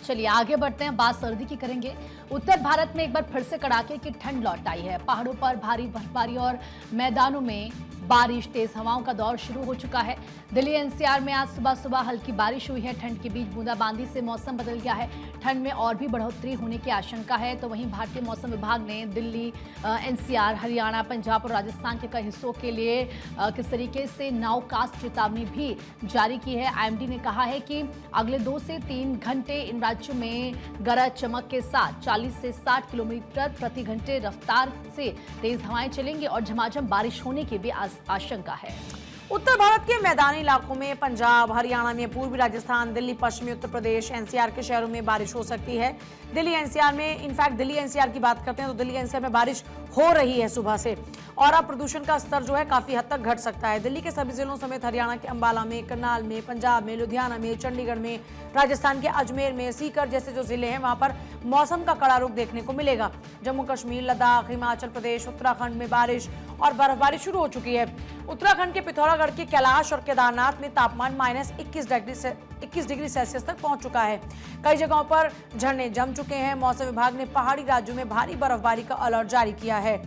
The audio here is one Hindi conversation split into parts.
चलिए आगे बढ़ते हैं, बात सर्दी की करेंगे। उत्तर भारत में एक बार फिर से कड़ाके की ठंड लौट आई है। पहाड़ों पर भारी बर्फबारी और मैदानों में बारिश, तेज हवाओं का दौर शुरू हो चुका है। दिल्ली एनसीआर में आज सुबह सुबह हल्की बारिश हुई है। ठंड के बीच बूंदाबांदी से मौसम बदल गया है। ठंड में और भी बढ़ोतरी होने की आशंका है। तो वहीं भारतीय मौसम विभाग ने दिल्ली, एनसीआर, हरियाणा, पंजाब और राजस्थान के कई हिस्सों के लिए किस तरीके से नाउकास्ट चेतावनी भी जारी की है। आईएमडी ने कहा है कि अगले 2 से 3 घंटे इन राज्यों में गरज चमक के साथ 40 से 60 किलोमीटर प्रति घंटे रफ्तार से तेज हवाएं चलेंगी और झमाझम बारिश होने की भी आशंका है। उत्तर भारत के मैदानी इलाकों में, पंजाब, हरियाणा में, पूर्वी राजस्थान, दिल्ली, पश्चिमी उत्तर प्रदेश, एनसीआर के शहरों में बारिश हो सकती है। दिल्ली एनसीआर में, इनफैक्ट दिल्ली एनसीआर की बात करते हैं तो दिल्ली एनसीआर में बारिश हो रही है सुबह से, और अब प्रदूषण का स्तर जो है काफी हद तक घट सकता है। दिल्ली के सभी जिलों समेत हरियाणा के अंबाला में, करनाल में, पंजाब में, लुधियाना में, चंडीगढ़ में, राजस्थान के अजमेर में, सीकर जैसे जो जिले हैं वहां पर मौसम का कड़ा रुख देखने को मिलेगा। जम्मू कश्मीर, लद्दाख, हिमाचल प्रदेश, उत्तराखंड में बारिश और बर्फबारी शुरू हो चुकी है। उत्तराखंड के पिथौरागढ़ के कैलाश और केदारनाथ में तापमान -21 डिग्री सेल्सियस तक पहुंच चुका है। कई जगहों पर झरने जम चुके हैं। मौसम विभाग ने पहाड़ी राज्यों में भारी बर्फबारी का अलर्ट जारी किया है।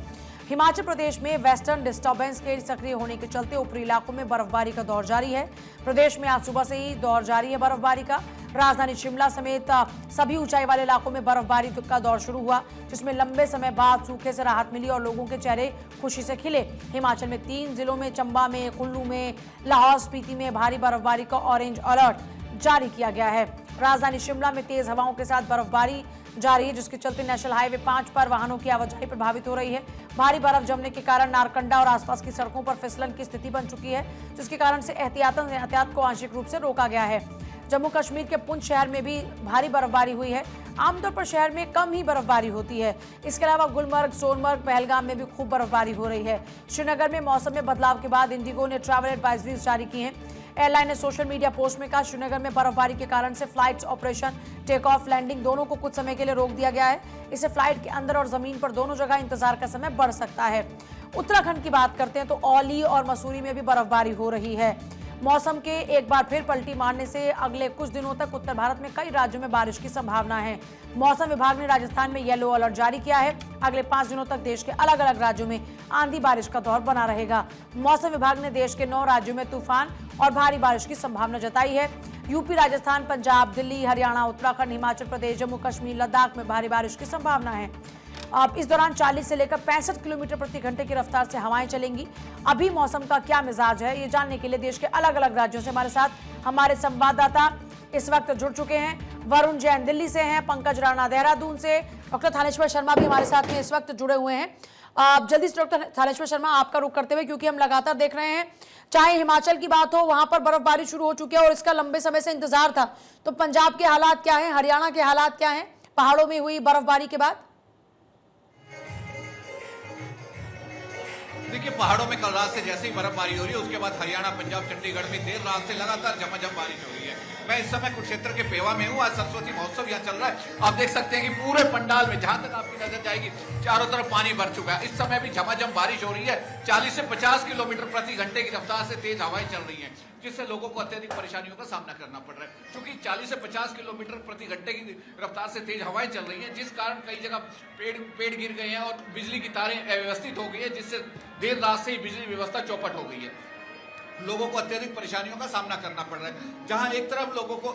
हिमाचल प्रदेश में वेस्टर्न डिस्टर्बेंस के सक्रिय होने के चलते ऊपरी इलाकों में बर्फबारी का दौर जारी है। प्रदेश में आज सुबह से ही दौर जारी है बर्फबारी का। राजधानी शिमला समेत सभी ऊंचाई वाले इलाकों में बर्फबारी का दौर शुरू हुआ, जिसमें लंबे समय बाद सूखे से राहत मिली और लोगों के चेहरे खुशी से खिले। हिमाचल में 3 जिलों में, चंबा में, कुल्लू में, लाहौल स्पीति में भारी बर्फबारी का ऑरेंज अलर्ट जारी किया गया है। राजधानी शिमला में तेज हवाओं के साथ बर्फबारी जारी है, जिसके चलते नेशनल हाईवे 5 पर वाहनों की आवाजाही प्रभावित हो रही है। भारी बर्फ जमने के कारण नारकंडा और आसपास की सड़कों पर फिसलन की स्थिति बन चुकी है, जिसके कारण से एहतियात को आंशिक रूप से रोका गया है। जम्मू कश्मीर के पुंछ शहर में भी भारी बर्फबारी हुई है। आमतौर पर शहर में कम ही बर्फबारी होती है। इसके अलावा गुलमर्ग, सोनमर्ग, पहलगाम में भी खूब बर्फबारी हो रही है। श्रीनगर में मौसम में बदलाव के बाद इंडिगो ने ट्रैवल एडवाइजरीज जारी की हैं। एयरलाइन ने सोशल मीडिया पोस्ट में कहा, श्रीनगर में बर्फबारी के कारण से flights operation, take off, landing दोनों को कुछ समय के लिए रोक दिया गया है। इससे फ्लाइट के अंदर और जमीन पर दोनों जगह इंतजार का समय बढ़ सकता है। उत्तराखंड की बात करते हैं तो औली और मसूरी में भी बर्फबारी हो रही है। मौसम के एक बार फिर पलटी मारने से अगले कुछ दिनों तक उत्तर भारत में कई राज्यों में बारिश की संभावना है। मौसम विभाग ने राजस्थान में येलो अलर्ट जारी किया है। अगले 5 दिनों तक देश के अलग अलग राज्यों में आंधी बारिश का दौर बना रहेगा। मौसम विभाग ने देश के 9 राज्यों में तूफान और भारी बारिश की संभावना जताई है। यूपी, राजस्थान, पंजाब, दिल्ली, हरियाणा, उत्तराखंड, हिमाचल प्रदेश, जम्मू कश्मीर, लद्दाख में भारी बारिश की संभावना है। अब इस दौरान 40 से लेकर 65 किलोमीटर प्रति घंटे की रफ्तार से हवाएं चलेंगी। अभी मौसम का क्या मिजाज है, ये जानने के लिए देश के अलग अलग राज्यों से हमारे साथ हमारे संवाददाता इस वक्त जुड़ चुके हैं। वरुण जैन दिल्ली से हैं, पंकज राणा देहरादून से, डॉक्टर थानेश्वर शर्मा भी हमारे साथ में इस वक्त जुड़े हुए हैं। जल्दी से डॉक्टर थानेश्वर शर्मा आपका रुख करते हुए, क्योंकि हम लगातार देख रहे हैं, चाहे हिमाचल की बात हो, वहां पर बर्फबारी शुरू हो चुकी है और इसका लंबे समय से इंतजार था। तो पंजाब के हालात क्या है, हरियाणा के हालात क्या है पहाड़ों में हुई बर्फबारी के बाद? देखिए, पहाड़ों में कल रात से जैसे ही बर्फबारी हो रही है, उसके बाद हरियाणा, पंजाब, चंडीगढ़ में देर रात से लगातार झमाझम बारिश हो रही है। मैं इस समय कुरुक्षेत्र के पेवा में हूँ। आज सरस्वती महोत्सव यहाँ चल रहा है। आप देख सकते हैं कि पूरे पंडाल में, जहां तक आपकी नजर जाएगी, चारों तरफ पानी भर चुका है। इस समय भी झमाझम बारिश हो रही है। 40 से 50 किलोमीटर प्रति घंटे की रफ्तार से तेज हवाएं चल रही हैं, जिससे लोगों को अत्यधिक परेशानियों का सामना करना पड़ रहा है। क्योंकि 40 से 50 किलोमीटर प्रति घंटे की रफ्तार से तेज हवाएं चल रही हैं, जिस कारण कई जगह पेड़ गिर गए हैं और बिजली की तारें अव्यवस्थित हो गई है, जिससे देर रात से ही बिजली व्यवस्था चौपट हो गई है। लोगों को अत्यधिक परेशानियों का सामना करना पड़ रहा है। जहां एक तरफ लोगों को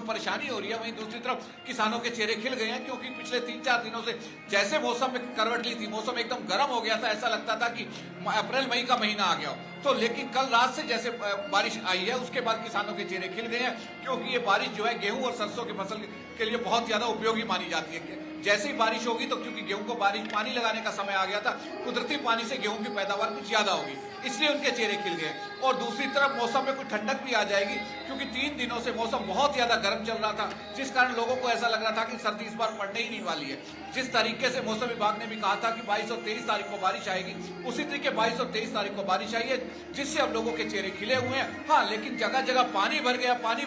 परेशानी हो रही है, वहीं दूसरी तरफ किसानों के चेहरे खिल गए हैं, क्योंकि पिछले 3-4 दिनों से जैसे मौसम में करवट ली थी, मौसम एकदम गर्म हो गया था, ऐसा लगता था कि अप्रैल मई का महीना आ गया हो। तो लेकिन कल रात से जैसे बारिश आई है, उसके बाद किसानों के चेहरे खिल गए हैं, क्योंकि ये बारिश जो है गेहूं और सरसों की फसल के लिए बहुत ज्यादा उपयोगी मानी जाती है। जैसे ही बारिश होगी तो क्योंकि गेहूं को पानी लगाने का समय आ गया था, कुदरती पानी से गेहूं की पैदावार कुछ ज्यादा होगी, इसलिए उनके चेहरे खिल गए। और दूसरी तरफ मौसम में कुछ ठंडक भी आ जाएगी, क्योंकि 3 दिनों से मौसम बहुत ज्यादा गर्म चल रहा था, जिस कारण लोगों को ऐसा लग रहा था कि सर्दी इस बार पड़ने ही नहीं वाली है। जिस तरीके से मौसम विभाग ने भी कहा था कि 22 और 23 तारीख को बारिश आएगी, उसी तरीके 22 और 23 तारीख को बारिश आई है, जिससे अब लोगों के चेहरे खिले हुए हैं। हाँ, लेकिन जगह जगह पानी भर गया। पानी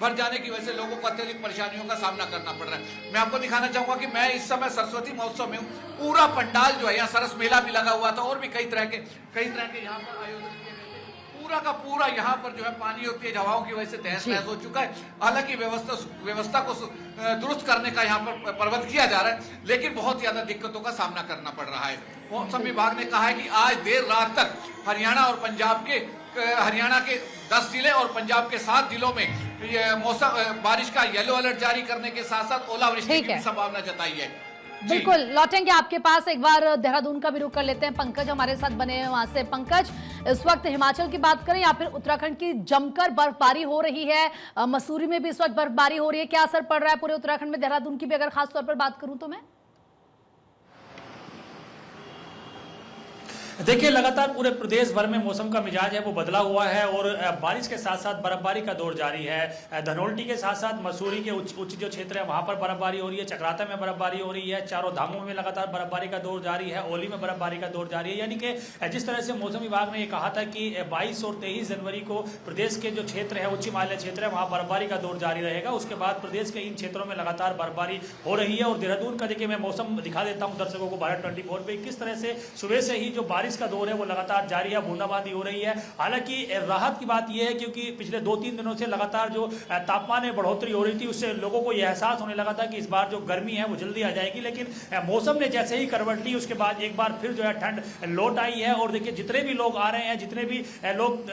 भर जाने की वजह से लोगों को अत्यधिक परेशानियों का सामना करना पड़ रहा है। मैं आपको दिखाना चाहूंगा कि मैं इस समय सरस्वती महोत्सव में हूँ। पूरा पंडाल जो है, यहाँ सरस मेला भी लगा हुआ था और भी कई तरह के यहाँ पर आयोजन किए गए थे। पूरा का पूरा यहाँ पर जो है पानी और तेज हवाओं की वजह से तहस नहस हो चुका है। हालांकि व्यवस्था को दुरुस्त करने का यहाँ पर प्रबंध किया जा रहा है, लेकिन बहुत ज्यादा दिक्कतों का सामना करना पड़ रहा है। मौसम विभाग ने कहा है कि आज देर रात तक हरियाणा और पंजाब के हरियाणा के 10 जिले और पंजाब के 7 जिलों में ये मौसम बारिश का येलो अलर्ट जारी करने के साथ साथ ओलावृष्टि की संभावना जताई है। बिल्कुल लौटेंगे आपके पास, एक बार देहरादून का भी रुख कर लेते हैं। पंकज हमारे साथ बने हैं वहां से। पंकज, इस वक्त हिमाचल की बात करें या फिर उत्तराखंड की जमकर बर्फबारी हो रही है, मसूरी में भी इस वक्त बर्फबारी हो रही है, क्या असर पड़ रहा है पूरे उत्तराखंड में? देहरादून की भी अगर खास तौर पर बात करूं तो मैं देखिए, लगातार पूरे प्रदेश भर में मौसम का मिजाज है वो बदला हुआ है और बारिश के साथ साथ बर्फबारी का दौर जारी है। धनोल्टी के साथ साथ मसूरी के उच्च जो क्षेत्र है वहां पर बर्फबारी हो रही है, चक्राता में बर्फबारी हो रही है, चारों धामों में लगातार बर्फबारी का दौर जारी है, ओली में बर्फबारी का दौर जारी है। यानी कि जिस तरह से मौसम विभाग ने ये कहा था कि 22 और 23 जनवरी को प्रदेश के जो क्षेत्र है, उच्च हिमालय क्षेत्र है, वहां बर्फबारी का दौर जारी रहेगा। उसके बाद प्रदेश के इन क्षेत्रों में लगातार बर्फबारी हो रही है। और देहरादून का देखिए मैं मौसम दिखा देता हूँ दर्शकों को भारत 24 पे, किस तरह से सुबह से ही जो बारिश का दौर है वो लगातार जारी है, बूंदाबांदी हो रही है। हालांकि राहत की बात यह है क्योंकि पिछले 2-3 दिनों से लगातार जो तापमान में बढ़ोतरी हो रही थी उससे लोगों को यह एहसास होने लगा था कि इस बार जो गर्मी है वो जल्दी आ जाएगी। लेकिन मौसम ने जैसे ही करवट ली उसके बाद एक बार फिर जो है ठंड लौट आई है। और देखिए जितने भी लोग आ रहे हैं, जितने भी लोग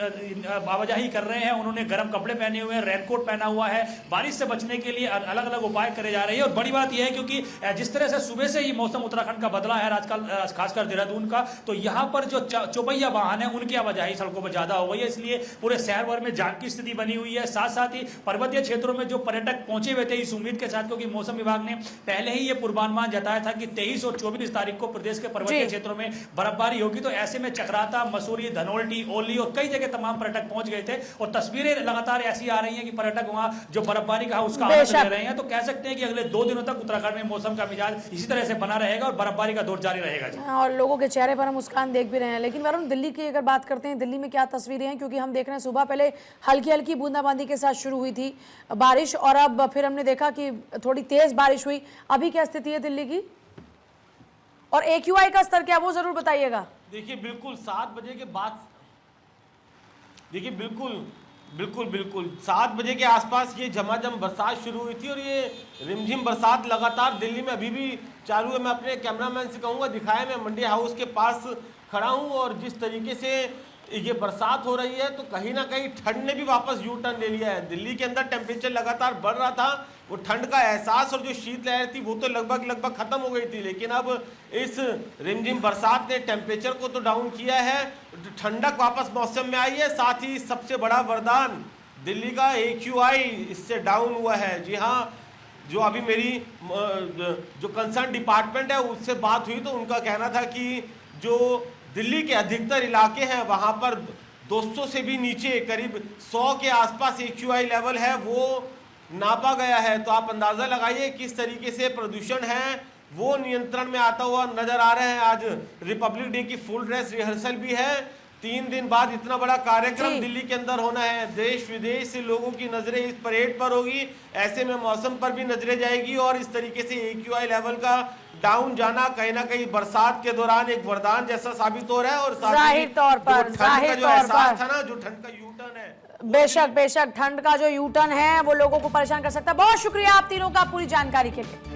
आवाजाही कर रहे हैं, उन्होंने गर्म कपड़े पहने हुए हैं, रेनकोट पहना हुआ है। बारिश से बचने के लिए अलग अलग उपाय करे जा रहे हैं। और बड़ी बात यह है क्योंकि जिस तरह से सुबह से ही मौसम उत्तराखंड का बदला है आजकल, खासकर देहरादून का, तो यहाँ पर जो चौपहिया वाहन है उनकी आवाजाही सड़कों पर ज्यादा हो गई है। इसलिए पूरे शहर भर में जाम की स्थिति बनी हुई है। साथ साथ ही पर्वतीय क्षेत्रों में जो पर्यटक पहुंचे हुए थे इस उम्मीद के साथ, क्योंकि मौसम विभाग ने पहले ही ये पूर्वानुमान जताया था कि 23 और 24 तारीख को प्रदेश के पर्वतीय क्षेत्रों में बर्फबारी होगी। तो ऐसे में चक्राता, मसूरी, धनोल्टी, ओली और कई जगह तमाम पर्यटक पहुंच गए थे। और तस्वीरें लगातार ऐसी आ रही है कि पर्यटक वहां जो बर्फबारी का उसका आनंद ले रहे हैं। तो कह सकते हैं कि अगले 2 दिनों तक उत्तराखंड में मौसम का मिजाज इसी तरह से बना रहेगा और बर्फबारी का दौर जारी रहेगा। और लोगों के चेहरे पर हम मुस्कान देख भी रहे हैं। लेकिन वरुण, दिल्ली की अगर बात करते हैं, दिल्ली में क्या तस्वीरें हैं? क्योंकि हम देख रहे हैं सुबह पहले हल्की हल्की बूंदाबांदी के साथ शुरू हुई थी बारिश और अब फिर हमने देखा कि थोड़ी तेज बारिश हुई। अभी क्या स्थिति है दिल्ली की और AQI का स्तर क्या, वो जरूर बताइएगा। देखिए बिल्कुल 7 बजे के बाद, देखिए बिल्कुल 7 बजे के आसपास ये झमाझम बरसात शुरू हुई थी और ये रिमझिम बरसात लगातार दिल्ली में अभी भी चालू है। मैं अपने कैमरामैन से कहूँगा दिखाए, मैं मंडी हाउस के पास खड़ा हूँ और जिस तरीके से ये बरसात हो रही है तो कहीं ना कहीं ठंड ने भी वापस यू टर्न ले लिया है। दिल्ली के अंदर टेम्परेचर लगातार बढ़ रहा था, वो ठंड का एहसास और जो शीतलहर थी वो तो लगभग खत्म हो गई थी। लेकिन अब इस रिमझिम बरसात ने टेम्परेचर को तो डाउन किया है, ठंडक वापस मौसम में आई है। साथ ही सबसे बड़ा वरदान दिल्ली का AQI इससे डाउन हुआ है। जी हाँ, जो अभी मेरी जो कंसर्न डिपार्टमेंट है उससे बात हुई तो उनका कहना था कि जो दिल्ली के अधिकतर इलाके हैं वहां पर 200 से भी नीचे, करीब 100 के आसपास AQI लेवल है वो नापा गया है। तो आप अंदाजा लगाइए किस तरीके से प्रदूषण है वो नियंत्रण में आता हुआ नजर आ रहे हैं। आज रिपब्लिक डे की फुल ड्रेस रिहर्सल भी है। 3 दिन बाद इतना बड़ा कार्यक्रम दिल्ली के अंदर होना है। देश विदेश से लोगों की नजरें इस परेड पर होगी, ऐसे में मौसम पर भी नजरें जाएगी और इस तरीके से AQI लेवल का डाउन जाना कहीं ना कहीं बरसात के दौरान एक वरदान जैसा साबित हो रहा है। और जाहिर तौर पर जो एहसास था ना, जो ठंड का यू टर्न है, बेशक ठंड का जो यू टर्न है वो लोगों को परेशान कर सकता है। बहुत शुक्रिया आप तीनों का पूरी जानकारी के लिए।